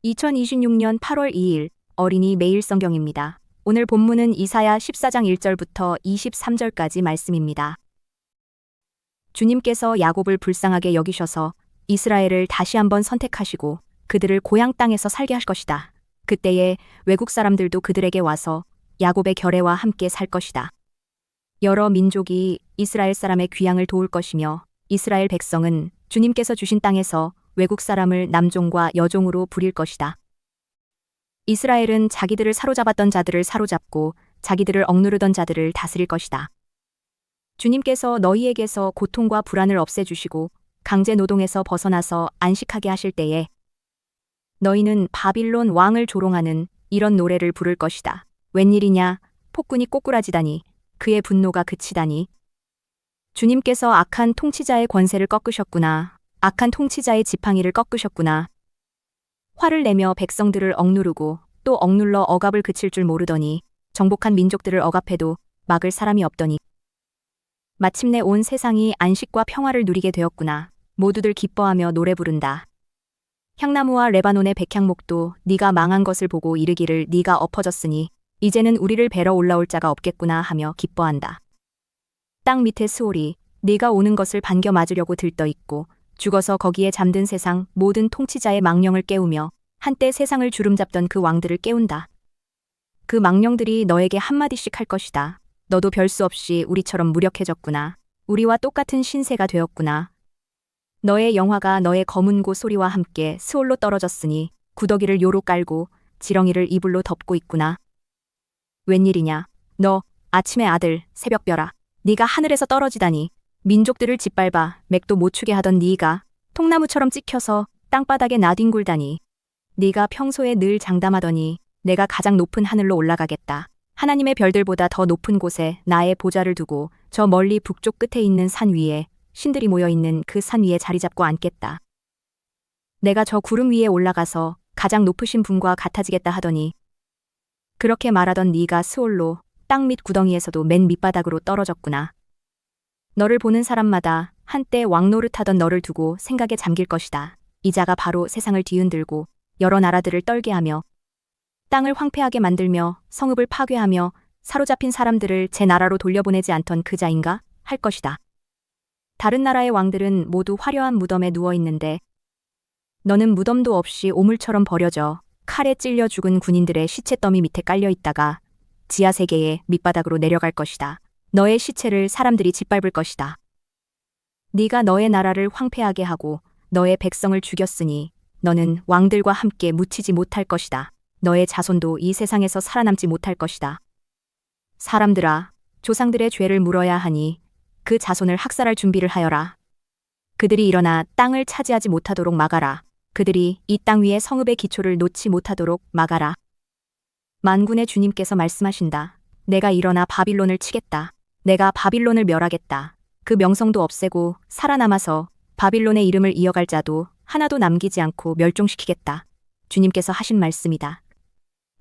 2026년 8월 2일 어린이 매일 성경입니다. 오늘 본문은 이사야 14장 1절부터 23절까지 말씀입니다. 주님께서 야곱을 불쌍하게 여기셔서 이스라엘을 다시 한번 선택하시고 그들을 고향 땅에서 살게 할 것이다. 그때에 외국 사람들도 그들에게 와서 야곱의 결례와 함께 살 것이다. 여러 민족이 이스라엘 사람의 귀향을 도울 것이며 이스라엘 백성은 주님께서 주신 땅에서 외국 사람을 남종과 여종으로 부릴 것이다. 이스라엘은 자기들을 사로잡았던 자들을 사로잡고 자기들을 억누르던 자들을 다스릴 것이다. 주님께서 너희에게서 고통과 불안을 없애주시고 강제 노동에서 벗어나서 안식하게 하실 때에 너희는 바빌론 왕을 조롱하는 이런 노래를 부를 것이다. 웬일이냐? 폭군이 꼬꾸라지다니 그의 분노가 그치다니. 주님께서 악한 통치자의 권세를 꺾으셨구나. 악한 통치자의 지팡이를 꺾으셨구나. 화를 내며 백성들을 억누르고 또 억눌러 억압을 그칠 줄 모르더니 정복한 민족들을 억압해도 막을 사람이 없더니 마침내 온 세상이 안식과 평화를 누리게 되었구나. 모두들 기뻐하며 노래 부른다. 향나무와 레바논의 백향목도 네가 망한 것을 보고 이르기를 네가 엎어졌으니 이제는 우리를 뵈러 올라올 자가 없겠구나 하며 기뻐한다. 땅 밑에 스올이 네가 오는 것을 반겨 맞으려고 들떠있고 죽어서 거기에 잠든 세상 모든 통치자의 망령을 깨우며 한때 세상을 주름잡던 그 왕들을 깨운다. 그 망령들이 너에게 한마디씩 할 것이다. 너도 별 수 없이 우리처럼 무력해졌구나. 우리와 똑같은 신세가 되었구나. 너의 영화가 너의 검은 고 소리와 함께 스올로 떨어졌으니 구더기를 요로 깔고 지렁이를 이불로 덮고 있구나. 웬일이냐? 너 아침의 아들 새벽별아. 네가 하늘에서 떨어지다니. 민족들을 짓밟아 맥도 못 추게 하던 네가 통나무처럼 찍혀서 땅바닥에 나뒹굴다니. 네가 평소에 늘 장담하더니 내가 가장 높은 하늘로 올라가겠다. 하나님의 별들보다 더 높은 곳에 나의 보좌를 두고 저 멀리 북쪽 끝에 있는 산 위에 신들이 모여있는 그 산 위에 자리 잡고 앉겠다. 내가 저 구름 위에 올라가서 가장 높으신 분과 같아지겠다 하더니 그렇게 말하던 네가 스올로 땅 밑 구덩이에서도 맨 밑바닥으로 떨어졌구나. 너를 보는 사람마다 한때 왕노릇하던 너를 두고 생각에 잠길 것이다. 이 자가 바로 세상을 뒤흔들고 여러 나라들을 떨게 하며 땅을 황폐하게 만들며 성읍을 파괴하며 사로잡힌 사람들을 제 나라로 돌려보내지 않던 그 자인가? 할 것이다. 다른 나라의 왕들은 모두 화려한 무덤에 누워있는데 너는 무덤도 없이 오물처럼 버려져 칼에 찔려 죽은 군인들의 시체 더미 밑에 깔려있다가 지하 세계의 밑바닥으로 내려갈 것이다. 너의 시체를 사람들이 짓밟을 것이다. 네가 너의 나라를 황폐하게 하고 너의 백성을 죽였으니 너는 왕들과 함께 묻히지 못할 것이다. 너의 자손도 이 세상에서 살아남지 못할 것이다. 사람들아, 조상들의 죄를 물어야 하니 그 자손을 학살할 준비를 하여라. 그들이 일어나 땅을 차지하지 못하도록 막아라. 그들이 이 땅 위에 성읍의 기초를 놓지 못하도록 막아라. 만군의 주님께서 말씀하신다. 내가 일어나 바빌론을 치겠다. 내가 바빌론을 멸하겠다. 그 명성도 없애고 살아남아서 바빌론의 이름을 이어갈 자도 하나도 남기지 않고 멸종시키겠다. 주님께서 하신 말씀이다.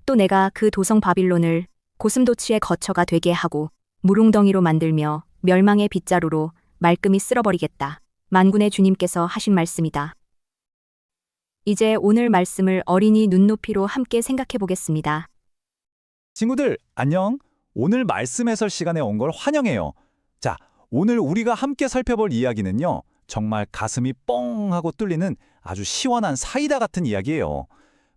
또 내가 그 도성 바빌론을 고슴도치의 거처가 되게 하고 무릉덩이로 만들며 멸망의 빗자루로 말끔히 쓸어버리겠다. 만군의 주님께서 하신 말씀이다. 이제 오늘 말씀을 어린이 눈높이로 함께 생각해 보겠습니다. 친구들, 안녕. 오늘 말씀 해설 시간에 온 걸 환영해요. 자, 오늘 우리가 함께 살펴볼 이야기는요. 정말 가슴이 뻥 하고 뚫리는 아주 시원한 사이다 같은 이야기예요.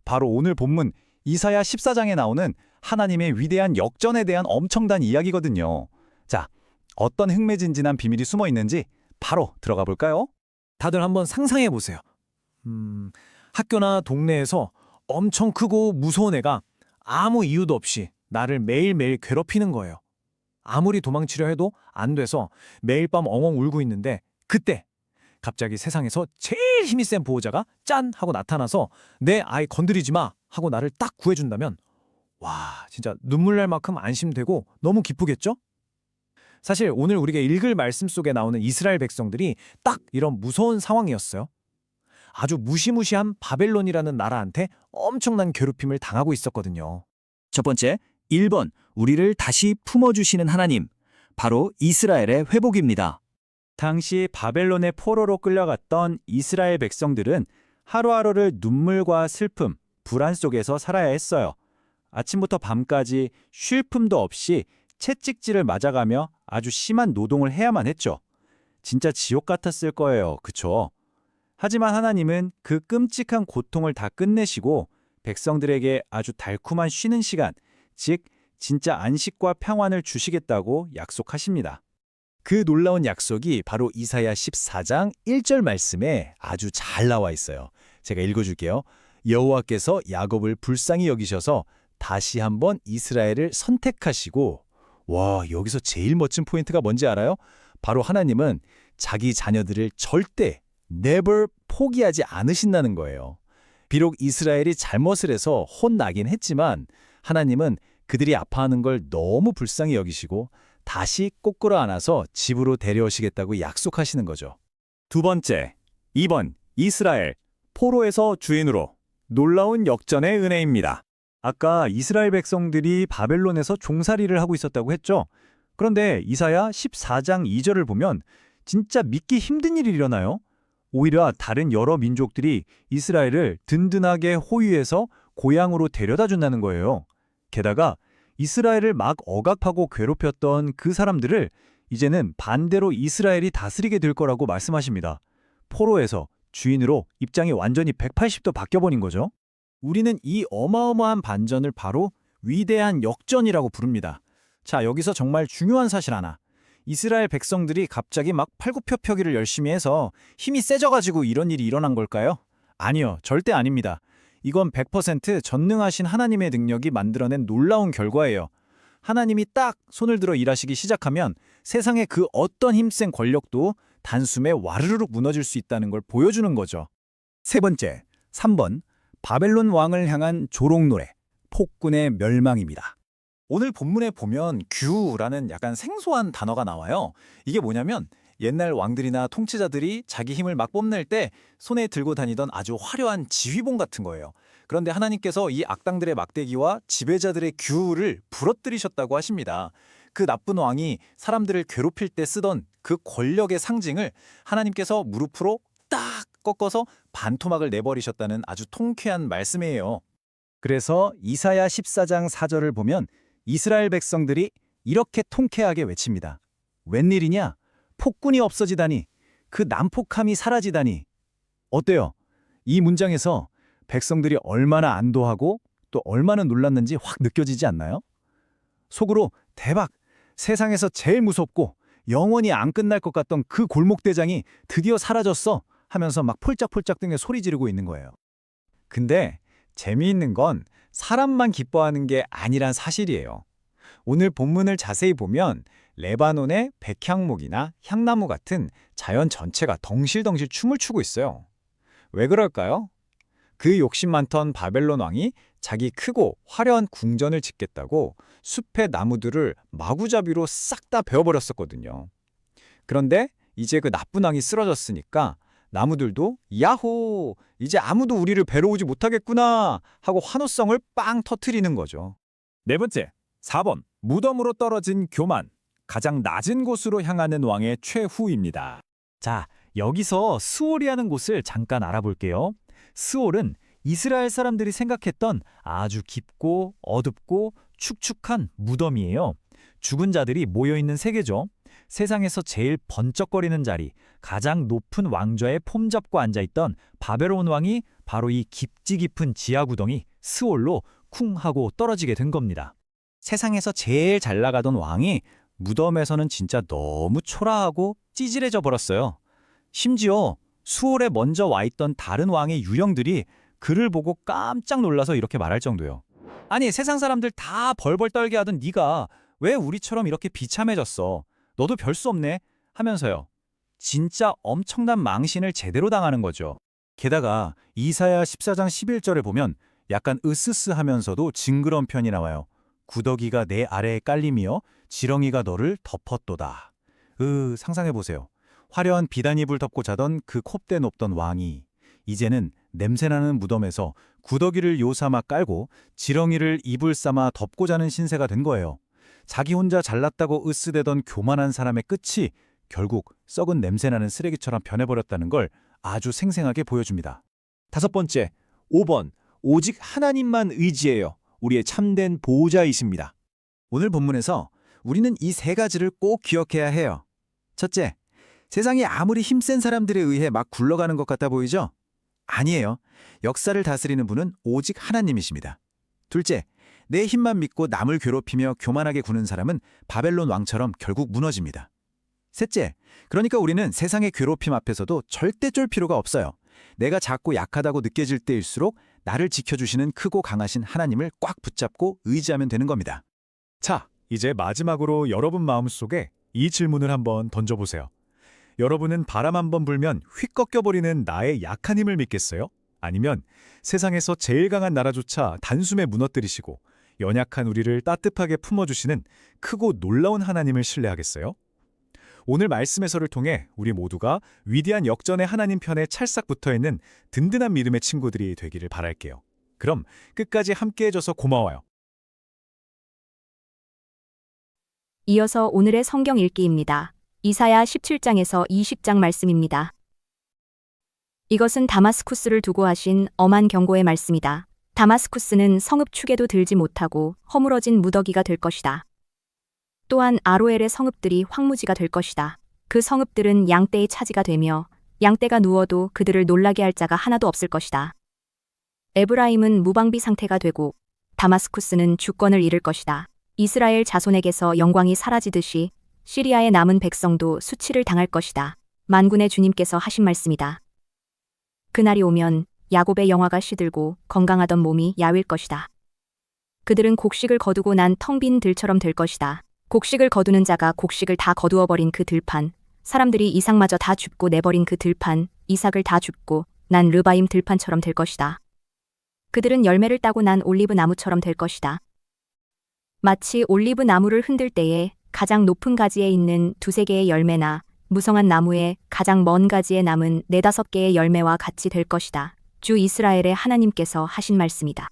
바로 오늘 본문 이사야 14장에 나오는 하나님의 위대한 역전에 대한 엄청난 이야기거든요. 자, 어떤 흥미진진한 비밀이 숨어 있는지 바로 들어가 볼까요? 다들 한번 상상해 보세요. 학교나 동네에서 엄청 크고 무서운 애가 아무 이유도 없이 나를 매일매일 괴롭히는 거예요. 아무리 도망치려 해도 안 돼서 매일 밤 엉엉 울고 있는데 그때 갑자기 세상에서 제일 힘이 센 보호자가 짠 하고 나타나서 내 아이 건드리지 마 하고 나를 딱 구해준다면 와, 진짜 눈물 날 만큼 안심되고 너무 기쁘겠죠? 사실 오늘 우리가 읽을 말씀 속에 나오는 이스라엘 백성들이 딱 이런 무서운 상황이었어요. 아주 무시무시한 바벨론이라는 나라한테 엄청난 괴롭힘을 당하고 있었거든요. 첫 번째, 1번, 우리를 다시 품어주시는 하나님, 바로 이스라엘의 회복입니다. 당시 바벨론의 포로로 끌려갔던 이스라엘 백성들은 하루하루를 눈물과 슬픔, 불안 속에서 살아야 했어요. 아침부터 밤까지 쉴 틈도 없이 채찍질을 맞아가며 아주 심한 노동을 해야만 했죠. 진짜 지옥 같았을 거예요. 그쵸? 하지만 하나님은 그 끔찍한 고통을 다 끝내시고 백성들에게 아주 달콤한 쉬는 시간, 즉 진짜 안식과 평안을 주시겠다고 약속하십니다. 그 놀라운 약속이 바로 이사야 14장 1절 말씀에 아주 잘 나와 있어요. 제가 읽어줄게요. 여호와께서 야곱을 불쌍히 여기셔서 다시 한번 이스라엘을 선택하시고, 와, 여기서 제일 멋진 포인트가 뭔지 알아요? 바로 하나님은 자기 자녀들을 절대 never 포기하지 않으신다는 거예요. 비록 이스라엘이 잘못을 해서 혼나긴 했지만 하나님은 그들이 아파하는 걸 너무 불쌍히 여기시고 다시 꼭 끌어안아서 집으로 데려오시겠다고 약속하시는 거죠. 두 번째, 2번 이스라엘, 포로에서 주인으로. 놀라운 역전의 은혜입니다. 아까 이스라엘 백성들이 바벨론에서 종살이를 하고 있었다고 했죠? 그런데 이사야 14장 2절을 보면 진짜 믿기 힘든 일이 일어나요. 오히려 다른 여러 민족들이 이스라엘을 든든하게 호위해서 고향으로 데려다 준다는 거예요. 게다가 이스라엘을 막 억압하고 괴롭혔던 그 사람들을 이제는 반대로 이스라엘이 다스리게 될 거라고 말씀하십니다. 포로에서 주인으로 입장이 완전히 180도 바뀌어버린 거죠. 우리는 이 어마어마한 반전을 바로 위대한 역전이라고 부릅니다. 자, 여기서 정말 중요한 사실 하나. 이스라엘 백성들이 갑자기 막 팔굽혀펴기를 열심히 해서 힘이 세져가지고 이런 일이 일어난 걸까요? 아니요, 절대 아닙니다. 이건 100% 전능하신 하나님의 능력이 만들어낸 놀라운 결과예요. 하나님이 딱 손을 들어 일하시기 시작하면 세상의 그 어떤 힘센 권력도 단숨에 와르르륵 무너질 수 있다는 걸 보여주는 거죠. 세 번째, 3번 바벨론 왕을 향한 조롱 노래, 폭군의 멸망입니다. 오늘 본문에 보면 규라는 약간 생소한 단어가 나와요. 이게 뭐냐면 옛날 왕들이나 통치자들이 자기 힘을 막 뽐낼 때 손에 들고 다니던 아주 화려한 지휘봉 같은 거예요. 그런데 하나님께서 이 악당들의 막대기와 지배자들의 규를 부러뜨리셨다고 하십니다. 그 나쁜 왕이 사람들을 괴롭힐 때 쓰던 그 권력의 상징을 하나님께서 무릎으로 딱 꺾어서 반토막을 내버리셨다는 아주 통쾌한 말씀이에요. 그래서 이사야 14장 4절을 보면 이스라엘 백성들이 이렇게 통쾌하게 외칩니다. 웬일이냐? 폭군이 없어지다니, 그 난폭함이 사라지다니. 어때요? 이 문장에서 백성들이 얼마나 안도하고 또 얼마나 놀랐는지 확 느껴지지 않나요? 속으로 대박! 세상에서 제일 무섭고 영원히 안 끝날 것 같던 그 골목대장이 드디어 사라졌어! 하면서 막 폴짝폴짝 등에 소리 지르고 있는 거예요. 근데 재미있는 건 사람만 기뻐하는 게 아니란 사실이에요. 오늘 본문을 자세히 보면 레바논의 백향목이나 향나무 같은 자연 전체가 덩실덩실 춤을 추고 있어요. 왜 그럴까요? 그 욕심 많던 바벨론 왕이 자기 크고 화려한 궁전을 짓겠다고 숲의 나무들을 마구잡이로 싹 다 베어버렸었거든요. 그런데 이제 그 나쁜 왕이 쓰러졌으니까 나무들도 야호! 이제 아무도 우리를 베러 오지 못하겠구나 하고 환호성을 빵 터트리는 거죠. 네 번째, 4번 무덤으로 떨어진 교만, 가장 낮은 곳으로 향하는 왕의 최후입니다. 자, 여기서 스올이라는 곳을 잠깐 알아볼게요. 스올은 이스라엘 사람들이 생각했던 아주 깊고 어둡고 축축한 무덤이에요. 죽은 자들이 모여있는 세계죠. 세상에서 제일 번쩍거리는 자리, 가장 높은 왕좌에 폼잡고 앉아있던 바벨론 왕이 바로 이 깊지 깊은 지하 구덩이 스올로 쿵 하고 떨어지게 된 겁니다. 세상에서 제일 잘 나가던 왕이 무덤에서는 진짜 너무 초라하고 찌질해져 버렸어요. 심지어 수올에 먼저 와 있던 다른 왕의 유령들이 그를 보고 깜짝 놀라서 이렇게 말할 정도예요. 아니, 세상 사람들 다 벌벌 떨게 하던 네가 왜 우리처럼 이렇게 비참해졌어? 너도 별 수 없네? 하면서요. 진짜 엄청난 망신을 제대로 당하는 거죠. 게다가 이사야 14장 11절에 보면 약간 으스스하면서도 징그러운 편이 나와요. 구더기가 내 아래에 깔리며 지렁이가 너를 덮었도다. 상상해보세요. 화려한 비단잎을 덮고 자던 그 콧대 높던 왕이 이제는 냄새나는 무덤에서 구더기를 요삼아 깔고 지렁이를 이불 삼아 덮고 자는 신세가 된 거예요. 자기 혼자 잘났다고 으스대던 교만한 사람의 끝이 결국 썩은 냄새나는 쓰레기처럼 변해버렸다는 걸 아주 생생하게 보여줍니다. 5번째, 5번 오직 하나님만 의지해요. 우리의 참된 보호자이십니다. 오늘 본문에서 우리는 이 세 가지를 꼭 기억해야 해요. 첫째, 세상이 아무리 힘센 사람들에 의해 막 굴러가는 것 같아 보이죠? 아니에요. 역사를 다스리는 분은 오직 하나님이십니다. 둘째, 내 힘만 믿고 남을 괴롭히며 교만하게 구는 사람은 바벨론 왕처럼 결국 무너집니다. 셋째, 그러니까 우리는 세상의 괴롭힘 앞에서도 절대 쫄 필요가 없어요. 내가 작고 약하다고 느껴질 때일수록 나를 지켜주시는 크고 강하신 하나님을 꽉 붙잡고 의지하면 되는 겁니다. 자, 이제 마지막으로 여러분 마음속에 이 질문을 한번 던져보세요. 여러분은 바람 한번 불면 휙 꺾여버리는 나의 약한 힘을 믿겠어요? 아니면 세상에서 제일 강한 나라조차 단숨에 무너뜨리시고 연약한 우리를 따뜻하게 품어주시는 크고 놀라운 하나님을 신뢰하겠어요? 오늘 말씀 해설을 통해 우리 모두가 위대한 역전의 하나님 편에 찰싹 붙어있는 든든한 믿음의 친구들이 되기를 바랄게요. 그럼 끝까지 함께 해줘서 고마워요. 이어서 오늘의 성경 읽기입니다. 이사야 17장에서 20장 말씀입니다. 이것은 다마스쿠스를 두고 하신 엄한 경고의 말씀이다. 다마스쿠스는 성읍 축에도 들지 못하고 허물어진 무더기가 될 것이다. 또한 아로엘의 성읍들이 황무지가 될 것이다. 그 성읍들은 양떼의 차지가 되며 양떼가 누워도 그들을 놀라게 할 자가 하나도 없을 것이다. 에브라임은 무방비 상태가 되고 다마스쿠스는 주권을 잃을 것이다. 이스라엘 자손에게서 영광이 사라지듯이 시리아의 남은 백성도 수치를 당할 것이다. 만군의 주님께서 하신 말씀이다. 그날이 오면 야곱의 영화가 시들고 건강하던 몸이 야윌 것이다. 그들은 곡식을 거두고 난 텅 빈 들처럼 될 것이다. 곡식을 거두는 자가 곡식을 다 거두어버린 그 들판, 사람들이 이삭마저 다 줍고 내버린 그 들판, 이삭을 다 줍고 난 르바임 들판처럼 될 것이다. 그들은 열매를 따고 난 올리브 나무처럼 될 것이다. 마치 올리브 나무를 흔들 때에 가장 높은 가지에 있는 두세 개의 열매나 무성한 나무에 가장 먼 가지에 남은 네다섯 개의 열매와 같이 될 것이다. 주 이스라엘의 하나님께서 하신 말씀이다.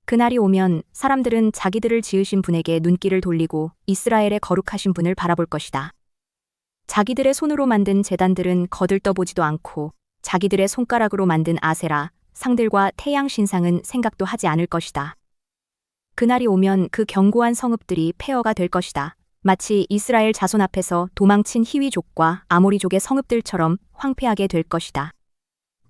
그날이 오면 사람들은 자기들을 지으신 분에게 눈길을 돌리고 이스라엘의 거룩하신 분을 바라볼 것이다. 자기들의 손으로 만든 제단들은 거들떠보지도 않고 자기들의 손가락으로 만든 아세라, 상들과 태양 신상은 생각도 하지 않을 것이다. 그날이 오면 그 견고한 성읍들이 폐허가 될 것이다. 마치 이스라엘 자손 앞에서 도망친 히위족과 아모리족의 성읍들처럼 황폐하게 될 것이다.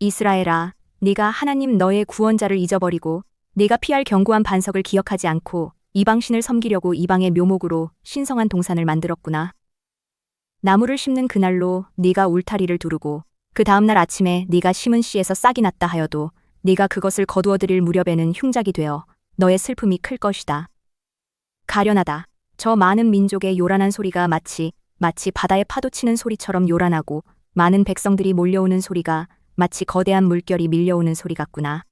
이스라엘아, 네가 하나님 너의 구원자를 잊어버리고 네가 피할 견고한 반석을 기억하지 않고 이방신을 섬기려고 이방의 묘목으로 신성한 동산을 만들었구나. 나무를 심는 그날로 네가 울타리를 두르고 그 다음날 아침에 네가 심은 씨에서 싹이 났다 하여도 네가 그것을 거두어들일 무렵에는 흉작이 되어 너의 슬픔이 클 것이다. 가련하다. 저 많은 민족의 요란한 소리가 마치 바다에 파도 치는 소리처럼 요란하고 많은 백성들이 몰려오는 소리가 마치 거대한 물결이 밀려오는 소리 같구나.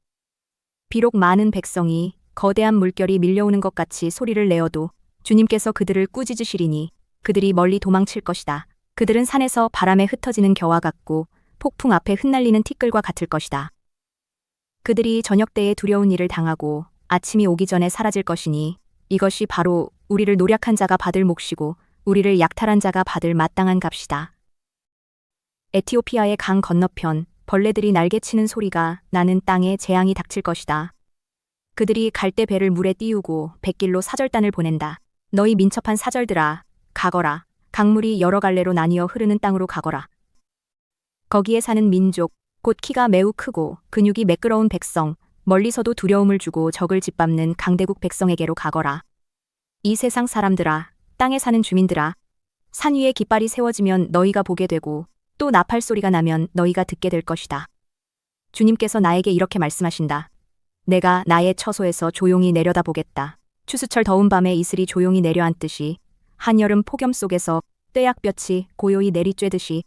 비록 많은 백성이 거대한 물결이 밀려오는 것 같이 소리를 내어도 주님께서 그들을 꾸짖으시리니 그들이 멀리 도망칠 것이다. 그들은 산에서 바람에 흩어지는 겨와 같고 폭풍 앞에 흩날리는 티끌과 같을 것이다. 그들이 저녁 때에 두려운 일을 당하고 아침이 오기 전에 사라질 것이니 이것이 바로 우리를 노력한 자가 받을 몫이고 우리를 약탈한 자가 받을 마땅한 값이다. 에티오피아의 강 건너편 벌레들이 날개치는 소리가 나는 땅에 재앙이 닥칠 것이다. 그들이 갈대 배를 물에 띄우고 백길로 사절단을 보낸다. 너희 민첩한 사절들아, 가거라. 강물이 여러 갈래로 나뉘어 흐르는 땅으로 가거라. 거기에 사는 민족, 곧 키가 매우 크고 근육이 매끄러운 백성, 멀리서도 두려움을 주고 적을 짓밟는 강대국 백성에게로 가거라. 이 세상 사람들아, 땅에 사는 주민들아, 산 위에 깃발이 세워지면 너희가 보게 되고 또 나팔 소리가 나면 너희가 듣게 될 것이다. 주님께서 나에게 이렇게 말씀하신다. 내가 나의 처소에서 조용히 내려다보겠다. 추수철 더운 밤에 이슬이 조용히 내려앉듯이 한여름 폭염 속에서 떼약볕이 고요히 내리쬐듯이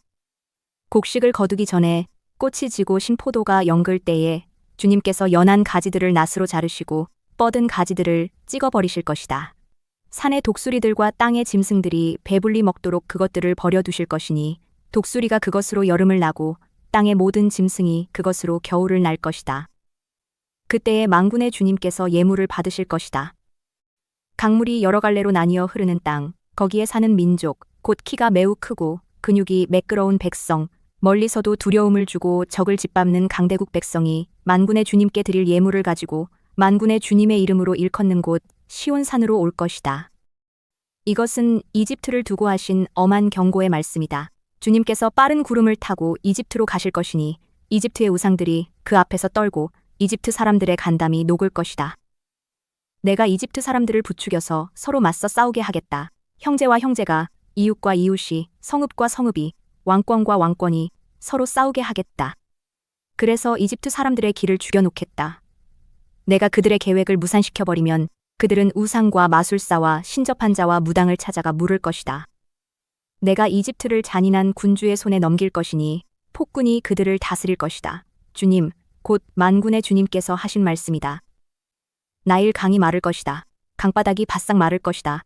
곡식을 거두기 전에 꽃이 지고 신 포도가 연글 때에 주님께서 연한 가지들을 낫으로 자르시고 뻗은 가지들을 찍어버리실 것이다. 산의 독수리들과 땅의 짐승들이 배불리 먹도록 그것들을 버려두실 것이니 독수리가 그것으로 여름을 나고 땅의 모든 짐승이 그것으로 겨울을 날 것이다. 그때에 만군의 주님께서 예물을 받으실 것이다. 강물이 여러 갈래로 나뉘어 흐르는 땅, 거기에 사는 민족, 곧 키가 매우 크고 근육이 매끄러운 백성, 멀리서도 두려움을 주고 적을 짓밟는 강대국 백성이 만군의 주님께 드릴 예물을 가지고 만군의 주님의 이름으로 일컫는 곳 시온산으로 올 것이다. 이것은 이집트를 두고 하신 엄한 경고의 말씀이다. 주님께서 빠른 구름을 타고 이집트로 가실 것이니 이집트의 우상들이 그 앞에서 떨고 이집트 사람들의 간담이 녹을 것이다. 내가 이집트 사람들을 부추겨서 서로 맞서 싸우게 하겠다. 형제와 형제가, 이웃과 이웃이, 성읍과 성읍이, 왕권과 왕권이 서로 싸우게 하겠다. 그래서 이집트 사람들의 길을 죽여놓겠다. 내가 그들의 계획을 무산시켜버리면 그들은 우상과 마술사와 신접한 자와 무당을 찾아가 물을 것이다. 내가 이집트를 잔인한 군주의 손에 넘길 것이니 폭군이 그들을 다스릴 것이다. 주님, 곧 만군의 주님께서 하신 말씀이다. 나일 강이 마를 것이다. 강바닥이 바싹 마를 것이다.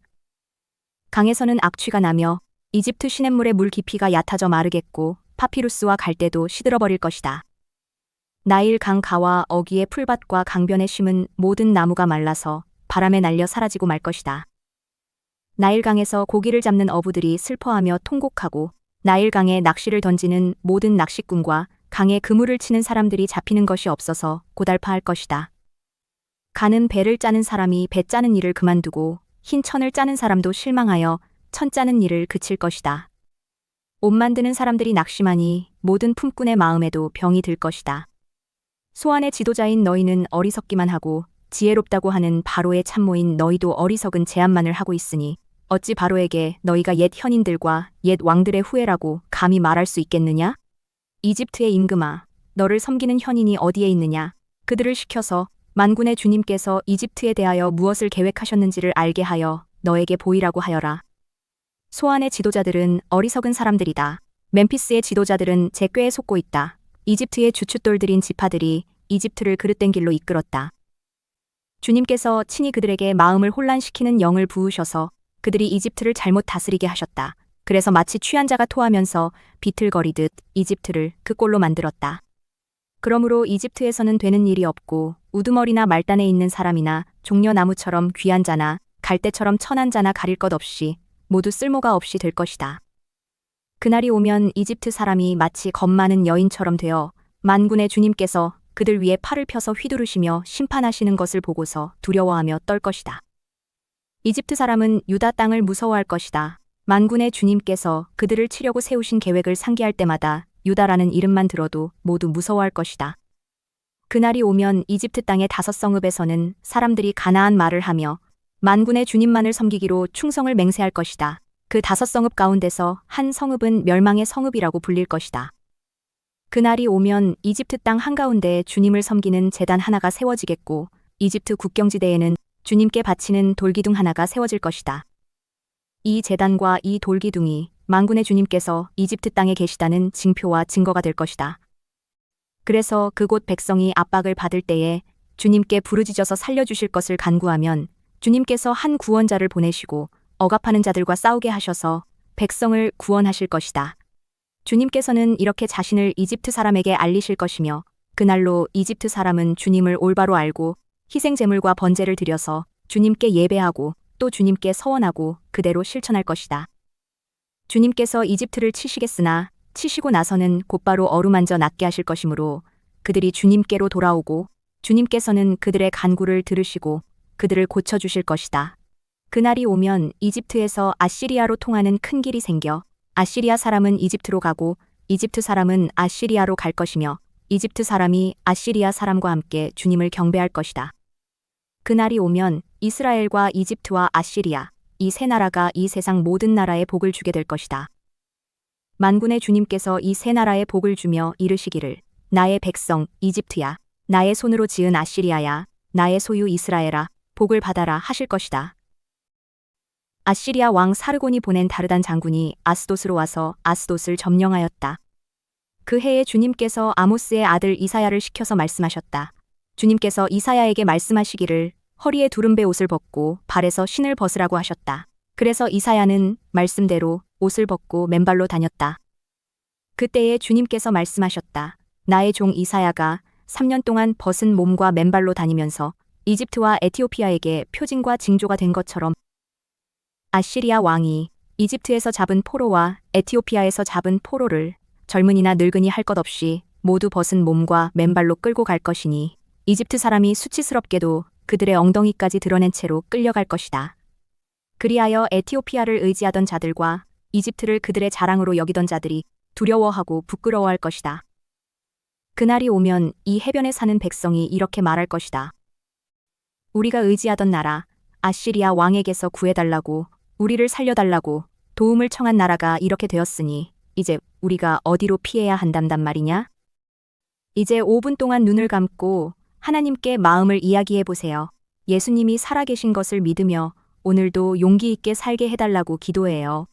강에서는 악취가 나며 이집트 시냇물의 물 깊이가 얕아져 마르겠고 파피루스와 갈대도 시들어버릴 것이다. 나일 강 가와 어귀의 풀밭과 강변에 심은 모든 나무가 말라서 바람에 날려 사라지고 말 것이다. 나일강에서 고기를 잡는 어부들이 슬퍼하며 통곡하고 나일강에 낚시를 던지는 모든 낚시꾼과 강에 그물을 치는 사람들이 잡히는 것이 없어서 고달파할 것이다. 가는 배를 짜는 사람이 배 짜는 일을 그만두고 흰 천을 짜는 사람도 실망하여 천 짜는 일을 그칠 것이다. 옷 만드는 사람들이 낙심하니 모든 품꾼의 마음에도 병이 들 것이다. 소환의 지도자인 너희는 어리석기만 하고 지혜롭다고 하는 바로의 참모인 너희도 어리석은 제안만을 하고 있으니 어찌 바로에게 너희가 옛 현인들과 옛 왕들의 후예라고 감히 말할 수 있겠느냐? 이집트의 임금아, 너를 섬기는 현인이 어디에 있느냐? 그들을 시켜서 만군의 주님께서 이집트에 대하여 무엇을 계획하셨는지를 알게 하여 너에게 보이라고 하여라. 소안의 지도자들은 어리석은 사람들이다. 멤피스의 지도자들은 제 꾀에 속고 있다. 이집트의 주춧돌들인 지파들이 이집트를 그릇된 길로 이끌었다. 주님께서 친히 그들에게 마음을 혼란시키는 영을 부으셔서 그들이 이집트를 잘못 다스리게 하셨다. 그래서 마치 취한 자가 토하면서 비틀거리듯 이집트를 그 꼴로 만들었다. 그러므로 이집트에서는 되는 일이 없고 우두머리나 말단에 있는 사람이나 종려나무처럼 귀한 자나 갈대처럼 천한 자나 가릴 것 없이 모두 쓸모가 없이 될 것이다. 그날이 오면 이집트 사람이 마치 겁 많은 여인처럼 되어 만군의 주님께서 그들 위에 팔을 펴서 휘두르시며 심판하시는 것을 보고서 두려워하며 떨 것이다. 이집트 사람은 유다 땅을 무서워할 것이다. 만군의 주님께서 그들을 치려고 세우신 계획을 상기할 때마다 유다라는 이름만 들어도 모두 무서워할 것이다. 그날이 오면 이집트 땅의 5 성읍에서는 사람들이 가나안 말을 하며 만군의 주님만을 섬기기로 충성을 맹세할 것이다. 그 5 성읍 가운데서 한 성읍은 멸망의 성읍이라고 불릴 것이다. 그날이 오면 이집트 땅 한가운데에 주님을 섬기는 제단 하나가 세워지겠고 이집트 국경지대에는 주님께 바치는 돌기둥 하나가 세워질 것이다. 이 제단과 이 돌기둥이 만군의 주님께서 이집트 땅에 계시다는 징표와 증거가 될 것이다. 그래서 그곳 백성이 압박을 받을 때에 주님께 부르짖어서 살려주실 것을 간구하면 주님께서 한 구원자를 보내시고 억압하는 자들과 싸우게 하셔서 백성을 구원하실 것이다. 주님께서는 이렇게 자신을 이집트 사람에게 알리실 것이며 그날로 이집트 사람은 주님을 올바로 알고 희생제물과 번제를 드려서 주님께 예배하고 또 주님께 서원하고 그대로 실천할 것이다. 주님께서 이집트를 치시겠으나 치시고 나서는 곧바로 어루만져 낫게 하실 것이므로 그들이 주님께로 돌아오고 주님께서는 그들의 간구를 들으시고 그들을 고쳐주실 것이다. 그날이 오면 이집트에서 아시리아로 통하는 큰 길이 생겨 아시리아 사람은 이집트로 가고 이집트 사람은 아시리아로 갈 것이며 이집트 사람이 아시리아 사람과 함께 주님을 경배할 것이다. 그날이 오면 이스라엘과 이집트와 아시리아 이 세 나라가 이 세상 모든 나라에 복을 주게 될 것이다. 만군의 주님께서 이 세 나라에 복을 주며 이르시기를 나의 백성 이집트야 나의 손으로 지은 아시리아야 나의 소유 이스라엘아 복을 받아라 하실 것이다. 아시리아 왕 사르곤이 보낸 다르단 장군이 아스돗으로 와서 아스돗을 점령하였다. 그 해에 주님께서 아모스의 아들 이사야를 시켜서 말씀하셨다. 주님께서 이사야에게 말씀하시기를 허리에 두른배 옷을 벗고 발에서 신을 벗으라고 하셨다. 그래서 이사야는 말씀대로 옷을 벗고 맨발로 다녔다. 그때에 주님께서 말씀하셨다. 나의 종 이사야가 3년 동안 벗은 몸과 맨발로 다니면서 이집트와 에티오피아에게 표징과 징조가 된 것처럼 아시리아 왕이 이집트에서 잡은 포로와 에티오피아에서 잡은 포로를 젊은이나 늙은이 할 것 없이 모두 벗은 몸과 맨발로 끌고 갈 것이니 이집트 사람이 수치스럽게도 그들의 엉덩이까지 드러낸 채로 끌려갈 것이다. 그리하여 에티오피아를 의지하던 자들과 이집트를 그들의 자랑으로 여기던 자들이 두려워하고 부끄러워할 것이다. 그날이 오면 이 해변에 사는 백성이 이렇게 말할 것이다. 우리가 의지하던 나라, 아시리아 왕에게서 구해달라고, 우리를 살려달라고 도움을 청한 나라가 이렇게 되었으니 이제 우리가 어디로 피해야 한단 말이냐? 이제 5분 동안 눈을 감고 하나님께 마음을 이야기해 보세요. 예수님이 살아계신 것을 믿으며 오늘도 용기 있게 살게 해달라고 기도해요.